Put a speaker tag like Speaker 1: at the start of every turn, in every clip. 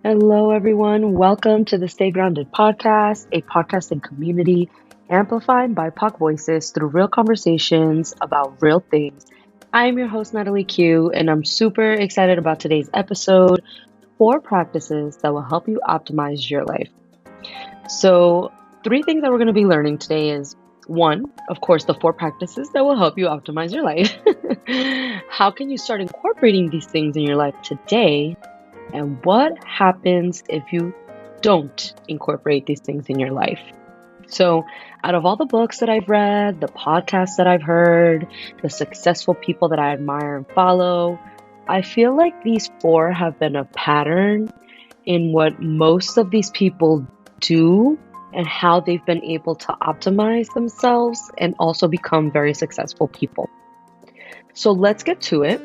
Speaker 1: Hello, everyone. Welcome to the Stay Grounded podcast, a podcast and community amplifying BIPOC voices through real conversations about real things. I am your host, Natalie Q, and I'm super excited about today's episode, 4 practices that will help you optimize your life. So, 3 things that we're going to be learning today is one, of course, the 4 practices that will help you optimize your life. How can you start incorporating these things in your life today? And what happens if you don't incorporate these things in your life? So, out of all the books that I've read, the podcasts that I've heard, the successful people that I admire and follow, I feel like these 4 have been a pattern in what most of these people do and how they've been able to optimize themselves and also become very successful people. So, let's get to it.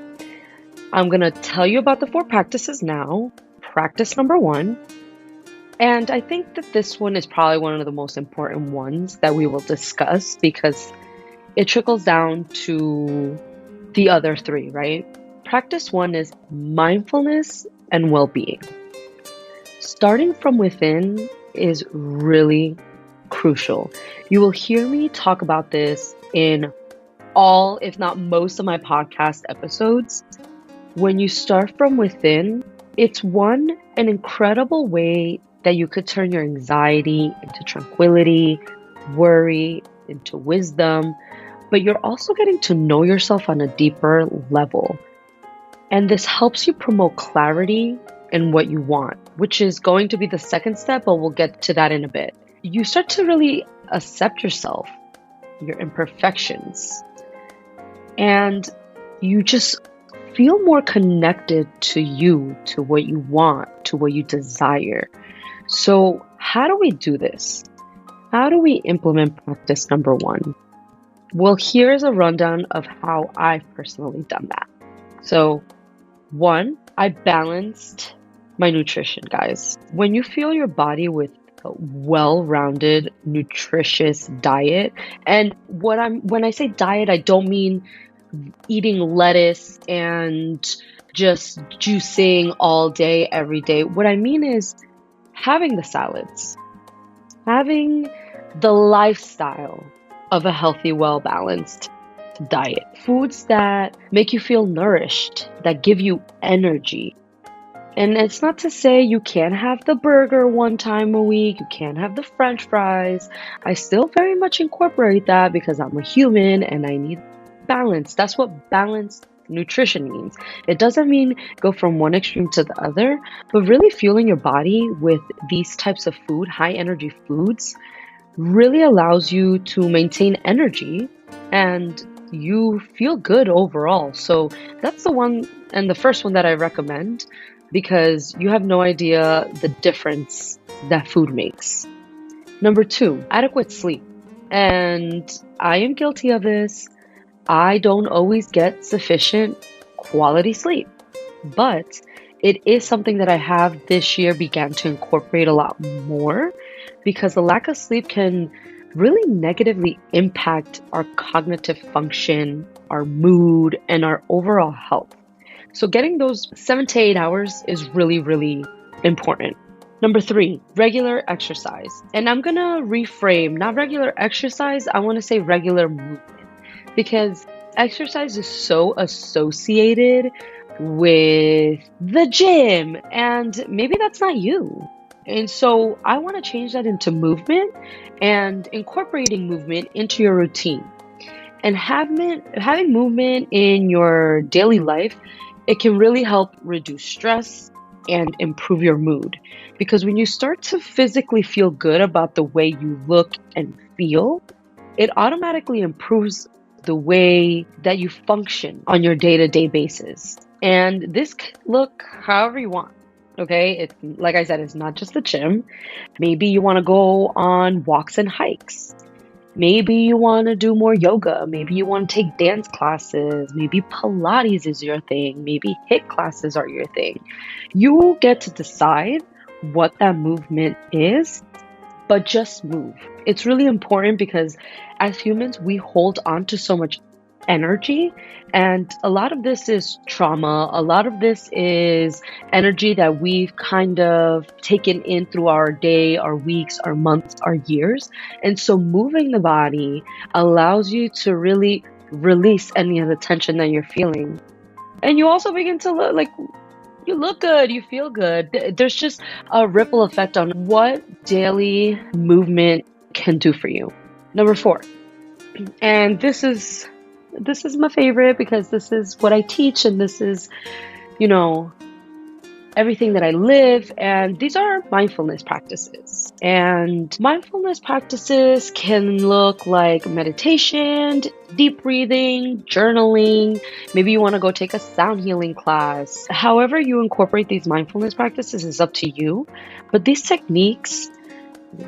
Speaker 1: I'm going to tell you about the 4 practices now. Practice number 1. And I think that this one is probably one of the most important ones that we will discuss because it trickles down to the other 3, right? Practice 1 is mindfulness and well-being. Starting from within is really crucial. You will hear me talk about this in all, if not most, of my podcast episodes. When you start from within, it's an incredible way that you could turn your anxiety into tranquility, worry into wisdom, but you're also getting to know yourself on a deeper level. And this helps you promote clarity in what you want, which is going to be the second step, but we'll get to that in a bit. You start to really accept yourself, your imperfections, and you just feel more connected to you, to what you want, to what you desire. So how do we do this? How do we implement practice number 1? Well, here's a rundown of how I've personally done that. So 1, I balanced my nutrition, guys. When you fuel your body with a well-rounded, nutritious diet, and when I say diet, I don't mean eating lettuce and just juicing all day, every day. What I mean is having the salads, having the lifestyle of a healthy, well-balanced diet. Foods that make you feel nourished, that give you energy. And it's not to say you can't have the burger 1 time a week, you can't have the French fries. I still very much incorporate that because I'm a human and I need balance. That's what balanced nutrition means. It doesn't mean go from one extreme to the other, but really fueling your body with these types of food, high energy foods, really allows you to maintain energy and you feel good overall. So that's the one and the first one that I recommend because you have no idea the difference that food makes. Number 2, adequate sleep. And I am guilty of this. I don't always get sufficient quality sleep, but it is something that I have this year began to incorporate a lot more because the lack of sleep can really negatively impact our cognitive function, our mood, and our overall health. So getting those 7 to 8 hours is really, really important. Number 3, regular exercise. And I'm going to reframe, not regular exercise, I want to say regular movement. Because exercise is so associated with the gym, and maybe that's not you. And so I want to change that into movement and incorporating movement into your routine. And having movement in your daily life, it can really help reduce stress and improve your mood. Because when you start to physically feel good about the way you look and feel, it automatically improves the way that you function on your day-to-day basis. And this can look however you want. Okay, it's like I said, it's not just the gym. Maybe you want to go on walks and hikes. Maybe you want to do more yoga. Maybe you want to take dance classes. Maybe Pilates is your thing. Maybe HIIT classes are your thing. You get to decide what that movement is, but just move. It's really important because as humans, we hold on to so much energy. And a lot of this is trauma. A lot of this is energy that we've kind of taken in through our day, our weeks, our months, our years. And so moving the body allows you to really release any of the tension that you're feeling. And you also begin to look like you look good, you feel good. There's just a ripple effect on what daily movement can do for you. Number 4. And this is my favorite because this is what I teach and this is, everything that I live. And these are mindfulness practices. And mindfulness practices can look like meditation, deep breathing, journaling. Maybe you want to go take a sound healing class. However you incorporate these mindfulness practices is up to you. But these techniques,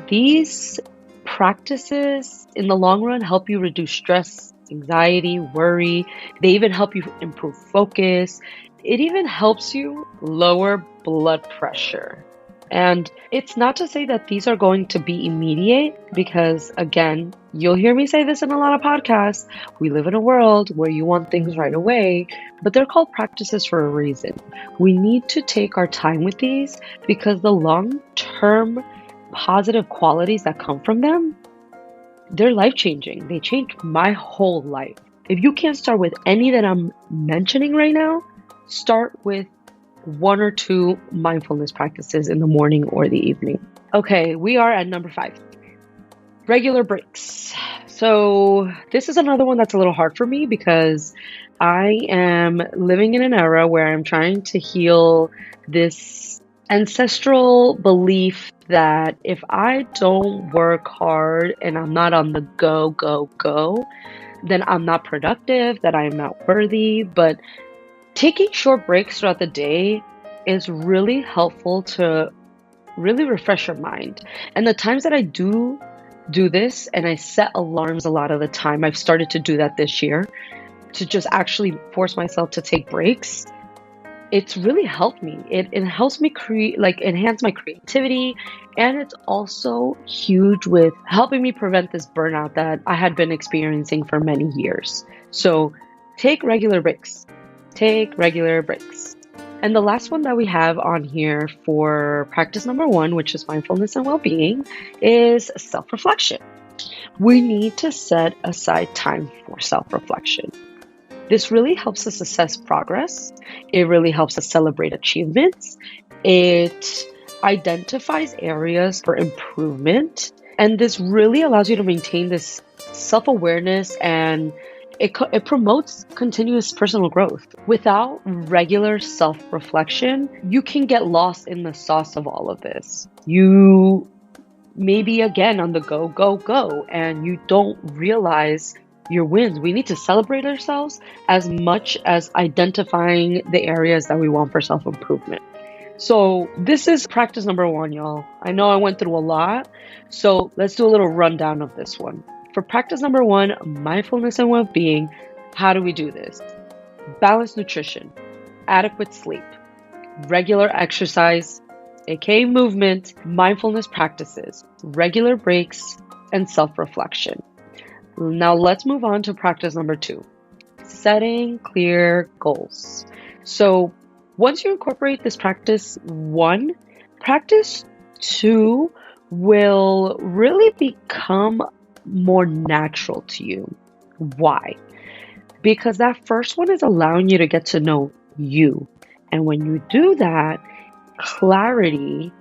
Speaker 1: these practices in the long run help you reduce stress, anxiety, worry. They even help you improve focus. It even helps you lower blood pressure. And it's not to say that these are going to be immediate because, again, you'll hear me say this in a lot of podcasts. We live in a world where you want things right away, but they're called practices for a reason. We need to take our time with these because the long-term positive qualities that come from them, they're life-changing. They changed my whole life. If you can't start with any that I'm mentioning right now, start with 1 or 2 mindfulness practices in the morning or the evening. Okay, we are at number 5. Regular breaks. So this is another one that's a little hard for me because I am living in an era where I'm trying to heal this ancestral belief that if I don't work hard and I'm not on the go, then I'm not productive, that I am not worthy. But taking short breaks throughout the day is really helpful to really refresh your mind. And the times that I do this, and I set alarms a lot of the time, I've started to do that this year, to just actually force myself to take breaks. It's really helped me. It helps me enhance my creativity. And it's also huge with helping me prevent this burnout that I had been experiencing for many years. So take regular breaks. Take regular breaks. And the last one that we have on here for practice number 1, which is mindfulness and well-being, is self-reflection. We need to set aside time for self-reflection. This really helps us assess progress. It really helps us celebrate achievements. It identifies areas for improvement. And this really allows you to maintain this self-awareness, and it promotes continuous personal growth. Without regular self-reflection, you can get lost in the sauce of all of this. You may be again on the go, and you don't realize your wins. We need to celebrate ourselves as much as identifying the areas that we want for self-improvement. So this is practice number 1, y'all. I know I went through a lot, so let's do a little rundown of this one. For practice number 1, mindfulness and well-being, how do we do this? Balanced nutrition, adequate sleep, regular exercise, aka movement, mindfulness practices, regular breaks, and self-reflection. Now let's move on to practice number 2, setting clear goals. So once you incorporate this practice 1, practice 2 will really become more natural to you. Why? Because that first one is allowing you to get to know you. And when you do that, clarity,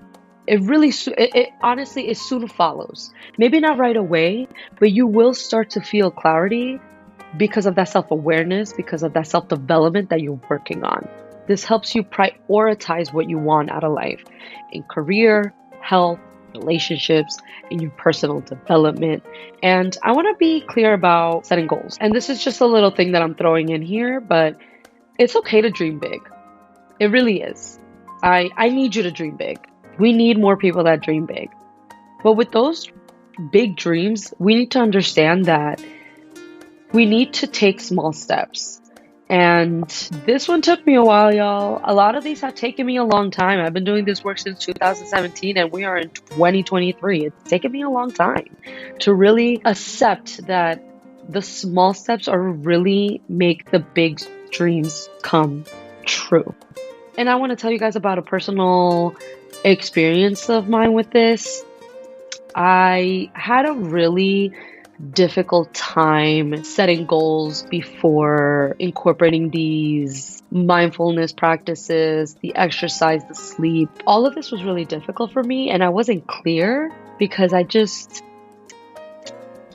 Speaker 1: it honestly, it soon follows. Maybe not right away, but you will start to feel clarity because of that self-awareness, because of that self-development that you're working on. This helps you prioritize what you want out of life in career, health, relationships, in your personal development. And I want to be clear about setting goals. And this is just a little thing that I'm throwing in here, but it's okay to dream big. It really is. I need you to dream big. We need more people that dream big. But with those big dreams, we need to understand that we need to take small steps. And this one took me a while, y'all. A lot of these have taken me a long time. I've been doing this work since 2017 and we are in 2023. It's taken me a long time to really accept that the small steps are really make the big dreams come true. And I want to tell you guys about a personal experience of mine with this. I had a really difficult time setting goals before incorporating these mindfulness practices, the exercise, the sleep. All of this was really difficult for me, and I wasn't clear because I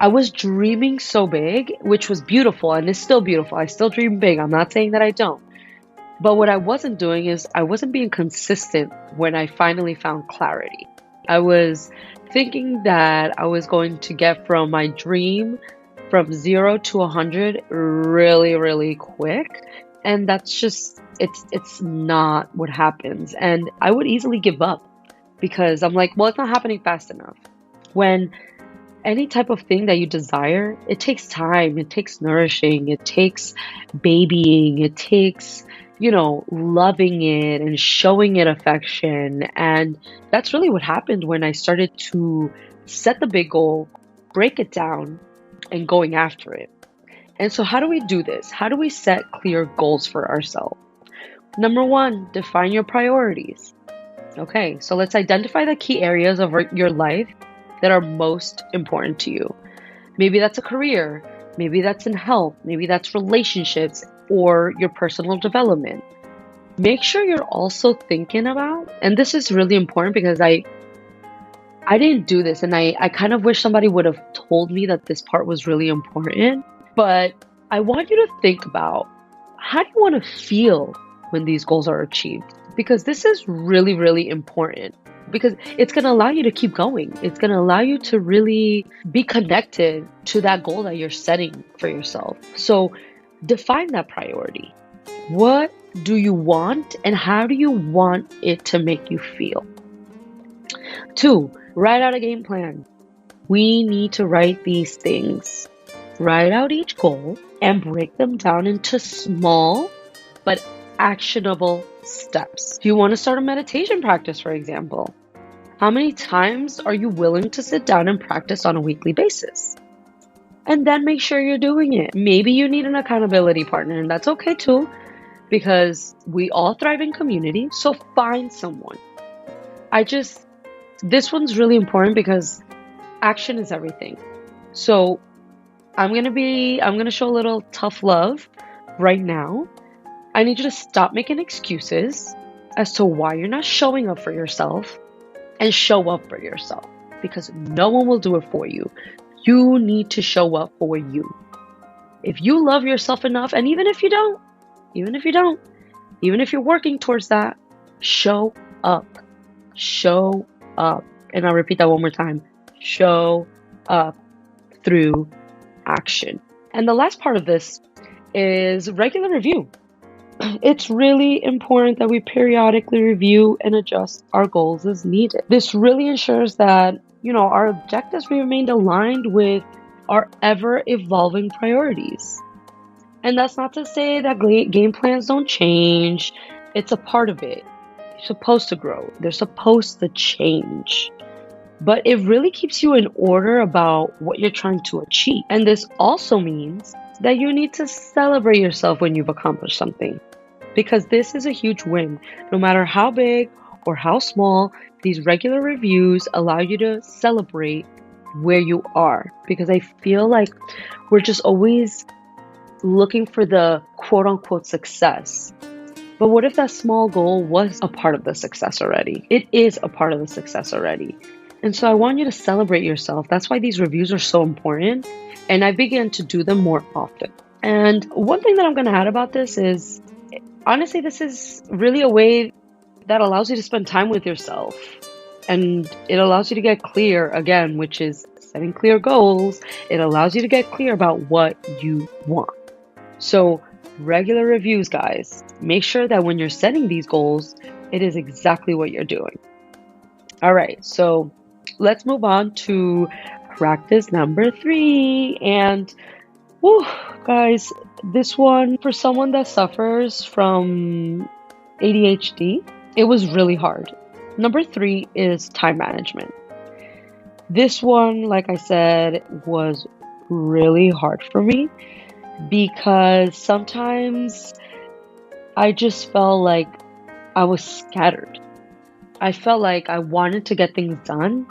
Speaker 1: was dreaming so big, which was beautiful and is still beautiful. I still dream big. I'm not saying that I don't. But what I wasn't doing is I wasn't being consistent when I finally found clarity. I was thinking that I was going to get from my dream from 0 to 100 really, really quick. And that's just, it's not what happens. And I would easily give up because I'm like, well, it's not happening fast enough. When any type of thing that you desire, it takes time, it takes nourishing, it takes babying, it takes, loving it and showing it affection. And that's really what happened when I started to set the big goal, break it down, and going after it. And so how do we do this? How do we set clear goals for ourselves? Number one, define your priorities. Okay, so let's identify the key areas of your life that are most important to you. Maybe that's a career, maybe that's in health, maybe that's relationships or your personal development. Make sure you're also thinking about, and this is really important because I didn't do this, and I kind of wish somebody would have told me that this part was really important, but I want you to think about, how do you want to feel when these goals are achieved? Because this is really, really important. Because it's going to allow you to keep going. It's going to allow you to really be connected to that goal that you're setting for yourself. So define that priority. What do you want and how do you want it to make you feel? 2, write out a game plan. We need to write these things. Write out each goal and break them down into small but actionable steps. Do you want to start a meditation practice, for example? How many times are you willing to sit down and practice on a weekly basis? And then make sure you're doing it. Maybe you need an accountability partner, and that's okay too, because we all thrive in community, so find someone. This one's really important because action is everything. So I'm going to show a little tough love right now. I need you to stop making excuses as to why you're not showing up for yourself and show up for yourself, because no one will do it for you. You need to show up for you. If you love yourself enough, and even if you're working towards that, show up. Show up. And I'll repeat that one more time. Show up through action. And the last part of this is regular review. It's really important that we periodically review and adjust our goals as needed. This really ensures that, our objectives remain aligned with our ever-evolving priorities. And that's not to say that game plans don't change. It's a part of it. You're supposed to grow. They're supposed to change. But it really keeps you in order about what you're trying to achieve. And this also means that you need to celebrate yourself when you've accomplished something, because this is a huge win. No matter how big or how small, these regular reviews allow you to celebrate where you are, because I feel like we're just always looking for the quote unquote success. But what if that small goal was a part of the success already? It is a part of the success already. And so I want you to celebrate yourself. That's why these reviews are so important. And I began to do them more often. And one thing that I'm going to add about this is, honestly, this is really a way that allows you to spend time with yourself. And it allows you to get clear again, which is setting clear goals. It allows you to get clear about what you want. So regular reviews, guys, make sure that when you're setting these goals, it is exactly what you're doing. All right, so let's move on to practice number 3. And guys, this one, for someone that suffers from ADHD, it was really hard. Number 3 is time management. This one, like I said, was really hard for me because sometimes I just felt like I was scattered. I felt like I wanted to get things done,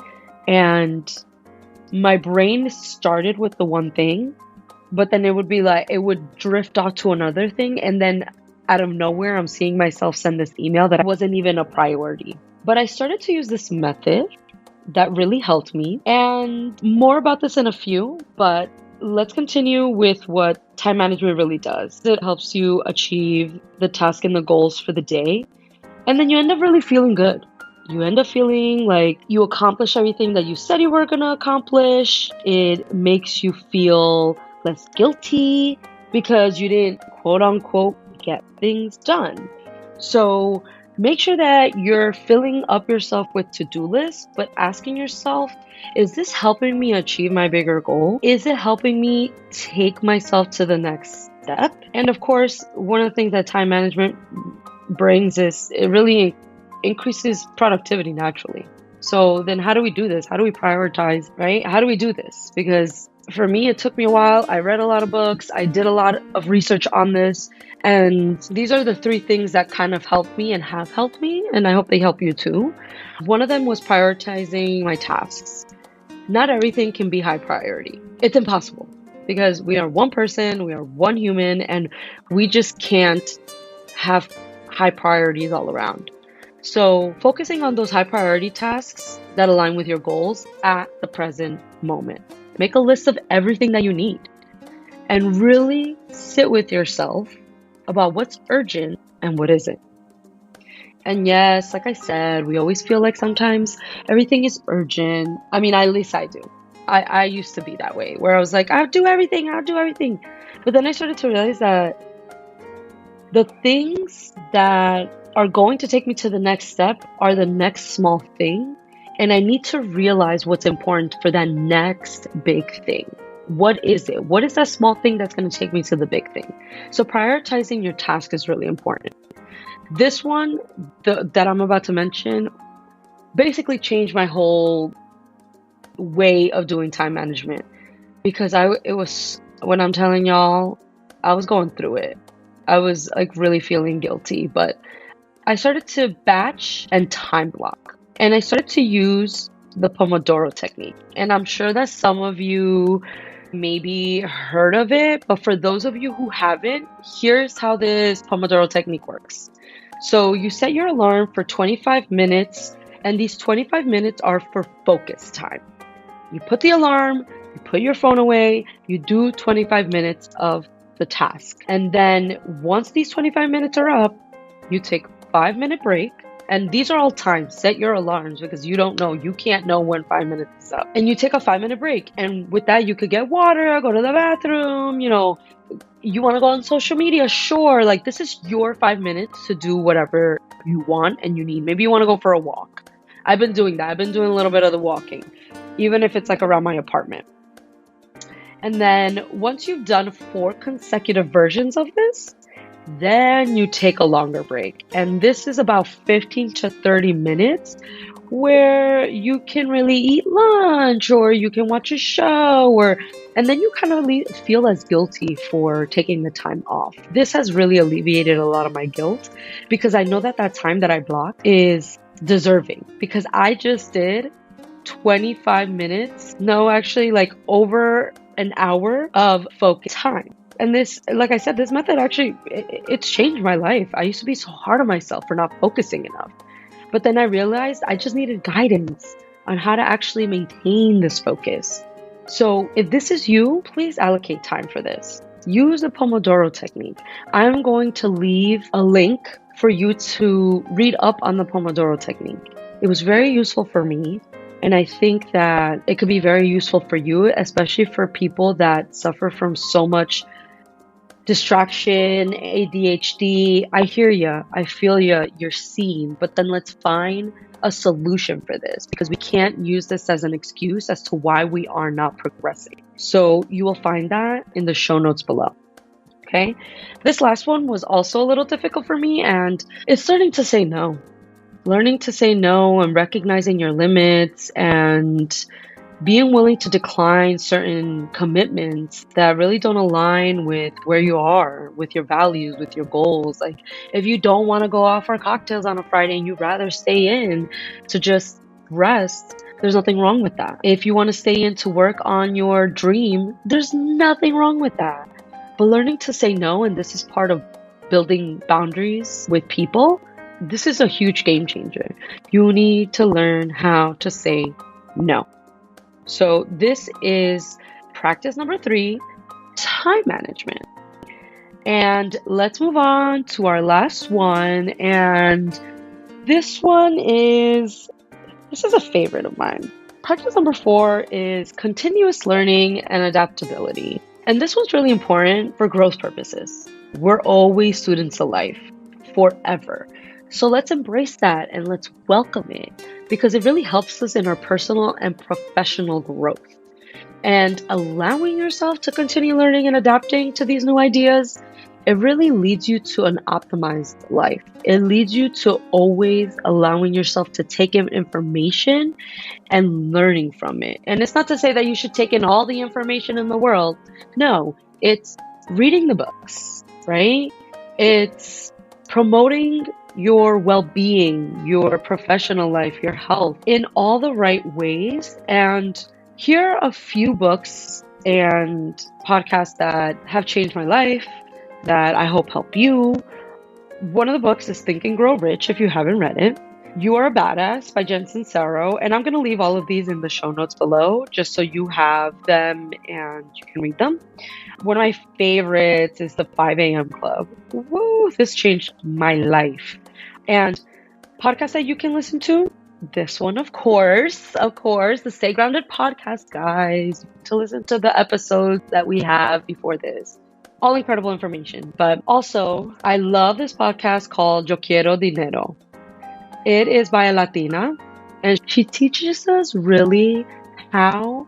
Speaker 1: and my brain started with the one thing, but then it would be like it would drift off to another thing, and then out of nowhere, I'm seeing myself send this email that wasn't even a priority. But I started to use this method that really helped me, and more about this in a few, but let's continue with what time management really does. It helps you achieve the task and the goals for the day, and then you end up really feeling good. You end up feeling like you accomplish everything that you said you were going to accomplish. It makes you feel less guilty because you didn't, quote unquote, get things done. So make sure that you're filling up yourself with to-do lists, but asking yourself, is this helping me achieve my bigger goal? Is it helping me take myself to the next step? And of course, one of the things that time management brings is it really increases productivity naturally. So then how do we do this? How do we prioritize, right? How do we do this? Because for me, it took me a while. I read a lot of books. I did a lot of research on this. And these are the three things that kind of helped me and have helped me. And I hope they help you too. One of them was prioritizing my tasks. Not everything can be high priority. It's impossible because we are one person, we are one human, and we just can't have high priorities all around. So focusing on those high priority tasks that align with your goals at the present moment. Make a list of everything that you need and really sit with yourself about what's urgent and what isn't. And yes, like I said, we always feel like sometimes everything is urgent. I mean, at least I do. I used to be that way where I was like, I'll do everything. But then I started to realize that the things that are going to take me to the next step are the next small thing. And I need to realize what's important for that next big thing. What is it? What is that small thing that's going to take me to the big thing? So prioritizing your task is really important. This one that I'm about to mention basically changed my whole way of doing time management because it was, when I'm telling y'all, I was going through it. I was like really feeling guilty, but I started to batch and time block. And I started to use the Pomodoro technique. And I'm sure that some of you maybe heard of it, but for those of you who haven't, here's how this Pomodoro technique works. So you set your alarm for 25 minutes, and these 25 minutes are for focus time. You put the alarm, you put your phone away, you do 25 minutes of the task. And then once these 25 minutes are up, you take a 5-minute break. And these are all timed. Set your alarms because you don't know. You can't know when 5 minutes is up. And you take a 5-minute break. And with that, you could get water, go to the bathroom, you want to go on social media. Sure. Like this is your 5 minutes to do whatever you want and you need. Maybe you want to go for a walk. I've been doing that. I've been doing a little bit of the walking, even if it's like around my apartment. And then once you've done 4 consecutive versions of this, then you take a longer break. And this is about 15 to 30 minutes where you can really eat lunch or you can watch a show and then you kind of feel less guilty for taking the time off. This has really alleviated a lot of my guilt because I know that time that I blocked is deserving because I just did 25 minutes. No, actually like over an hour of focus time. And this, like I said, this method actually, it's changed my life. I used to be so hard on myself for not focusing enough. But then I realized I just needed guidance on how to actually maintain this focus. So if this is you, please allocate time for this. Use the Pomodoro technique. I'm going to leave a link for you to read up on the Pomodoro technique. It was very useful for me. And I think that it could be very useful for you, especially for people that suffer from so much distraction, ADHD. I hear you. I feel you. You're seen. But then let's find a solution for this because we can't use this as an excuse as to why we are not progressing. So you will find that in the show notes below. Okay. This last one was also a little difficult for me, and it's starting to say no. Learning to say no and recognizing your limits and being willing to decline certain commitments that really don't align with where you are, with your values, with your goals. Like if you don't want to go out for cocktails on a Friday and you'd rather stay in to just rest, there's nothing wrong with that. If you want to stay in to work on your dream, there's nothing wrong with that. But learning to say no, and this is part of building boundaries with people, this is a huge game changer. You need to learn how to say no. So this is practice number 3, time management. And let's move on to our last one. And this is a favorite of mine. Practice number 4 is continuous learning and adaptability. And this one's really important for growth purposes. We're always students of life, forever. So let's embrace that and let's welcome it, because it really helps us in our personal and professional growth. And allowing yourself to continue learning and adapting to these new ideas, it really leads you to an optimized life. It leads you to always allowing yourself to take in information and learning from it. And it's not to say that you should take in all the information in the world. No, it's reading the books, right? It's promoting your well-being, your professional life, your health in all the right ways. And here are a few books and podcasts that have changed my life that I hope help you. One of the books is Think and Grow Rich, if you haven't read it. You Are a Badass by Jen Sincero. And I'm going to leave all of these in the show notes below, just so you have them and you can read them. One of my favorites is the 5 a.m. Club. Woo, this changed my life. And podcasts that you can listen to, this one, of course, the Stay Grounded podcast, guys. To listen to the episodes that we have before this. All incredible information. But also, I love this podcast called Yo Quiero Dinero. It is by a Latina, and she teaches us really how,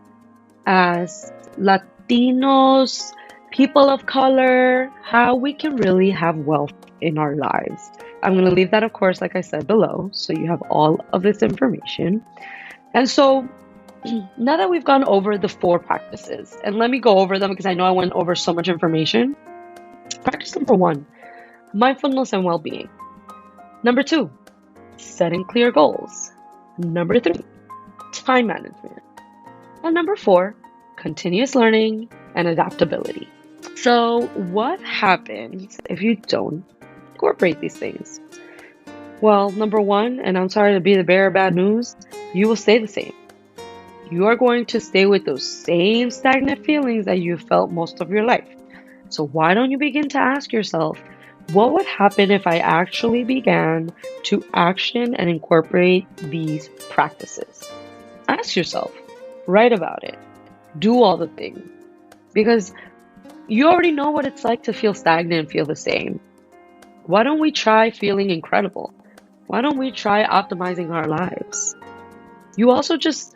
Speaker 1: as Latinos, people of color, how we can really have wealth in our lives. I'm going to leave that, of course, like I said, below, so you have all of this information. And so now that we've gone over the 4 practices, and let me go over them because I know I went over so much information. Practice number 1, mindfulness and well-being. Number 2, setting clear goals. Number 3, time management. And number 4, continuous learning and adaptability. So what happens if you don't incorporate these things? Well, number 1, and I'm sorry to be the bearer of bad news, you will stay the same. You are going to stay with those same stagnant feelings that you felt most of your life. So why don't you begin to ask yourself, what would happen if I actually began to action and incorporate these practices? Ask yourself, write about it, do all the things, because you already know what it's like to feel stagnant and feel the same. Why don't we try feeling incredible? Why don't we try optimizing our lives? You also just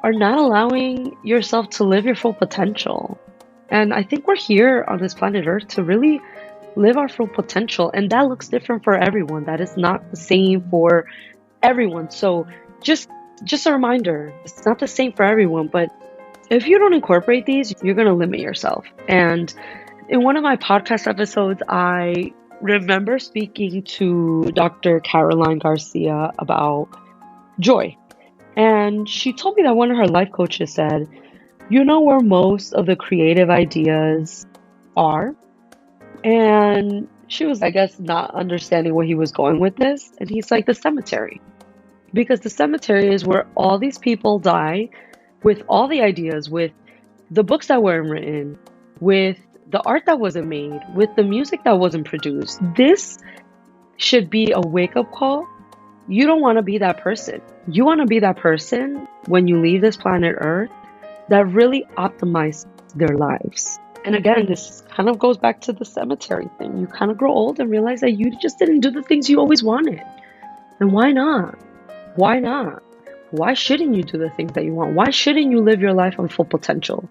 Speaker 1: are not allowing yourself to live your full potential. And I think we're here on this planet Earth to really live our full potential. And that looks different for everyone. That is not the same for everyone. So just a reminder, it's not the same for everyone, but if you don't incorporate these, you're going to limit yourself. And in one of my podcast episodes, I remember speaking to Dr. Caroline Garcia about joy. And she told me that one of her life coaches said, you know where most of the creative ideas are? And she was, I guess, not understanding where he was going with this. And he's like, the cemetery. Because the cemetery is where all these people die with all the ideas, with the books that weren't written, with the art that wasn't made, with the music that wasn't produced. This should be a wake-up call. You don't want to be that person. You want to be that person when you leave this planet Earth that really optimized their lives. And again, this kind of goes back to the cemetery thing. You kind of grow old and realize that you just didn't do the things you always wanted. And why not? Why not? Why shouldn't you do the things that you want? Why shouldn't you live your life on full potential?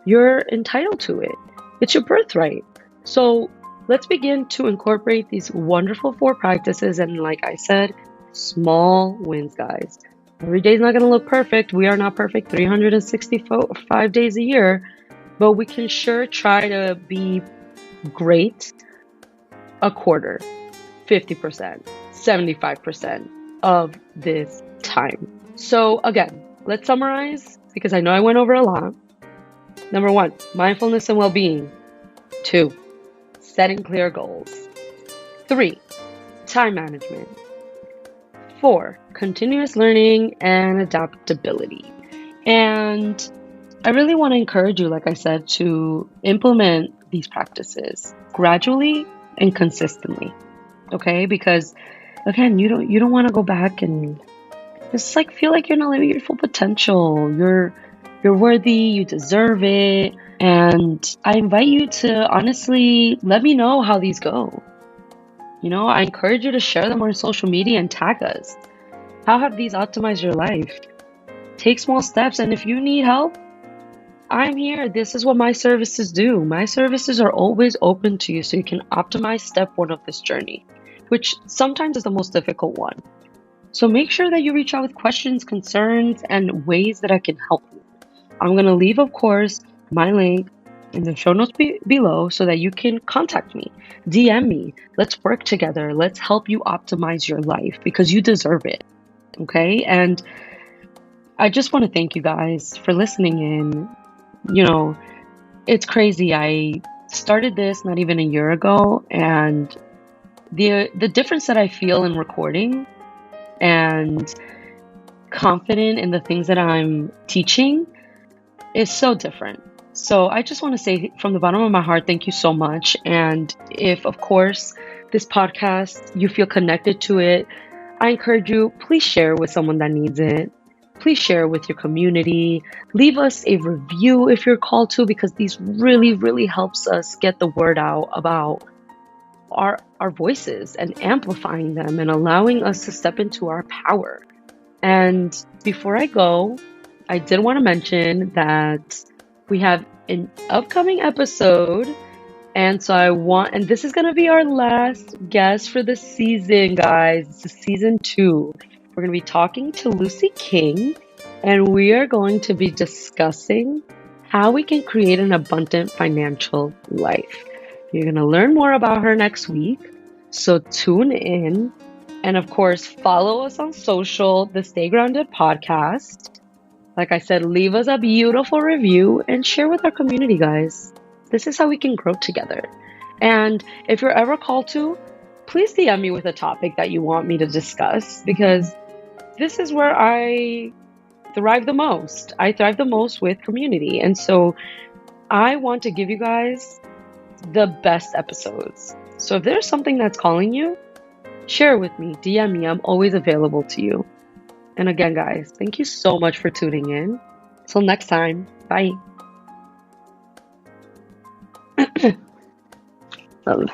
Speaker 1: You're entitled to it. It's your birthright. So let's begin to incorporate these wonderful 4 practices. And like I said, small wins, guys. Every day is not going to look perfect. We are not perfect 365 days a year, but we can sure try to be great a quarter, 50%, 75% of this time. So again, let's summarize because I know I went over a lot. Number 1, mindfulness and well-being. 2, setting clear goals. 3, time management. 4, continuous learning and adaptability. And I really want to encourage you, like I said, to implement these practices gradually and consistently. Okay? Because again, you don't want to go back and just like feel like you're not living your full potential. You're worthy, you deserve it. And I invite you to honestly let me know how these go. I encourage you to share them on social media and tag us. How have these optimized your life? Take small steps, and if you need help, I'm here. This is what my services do. My services are always open to you so you can optimize step 1 of this journey, which sometimes is the most difficult one. So make sure that you reach out with questions, concerns, and ways that I can help you. I'm going to leave, of course, my link in the show notes below so that you can contact me, DM me. Let's work together. Let's help you optimize your life because you deserve it. Okay? And I just want to thank you guys for listening in. It's crazy. I started this not even a year ago, and the difference that I feel in recording and confident in the things that I'm teaching is so different. So I just want to say from the bottom of my heart, thank you so much. And if, of course, this podcast, you feel connected to it, I encourage you, please share with someone that needs it. Please share with your community. Leave us a review if you're called to, because these really, really helps us get the word out about our voices and amplifying them and allowing us to step into our power. And before I go, I did want to mention that we have an upcoming episode. And so and this is going to be our last guest for the season, guys. This is season 2. We're going to be talking to Lucy King, and we are going to be discussing how we can create an abundant financial life. You're going to learn more about her next week. So tune in. And of course, follow us on social, the Stay Grounded podcast. Like I said, leave us a beautiful review and share with our community, guys. This is how we can grow together. And if you're ever called to, please DM me with a topic that you want me to discuss, because this is where I thrive the most. I thrive the most with community. And so I want to give you guys the best episodes. So if there's something that's calling you, share with me, DM me. I'm always available to you. And again, guys, thank you so much for tuning in. Till next time, bye. Love.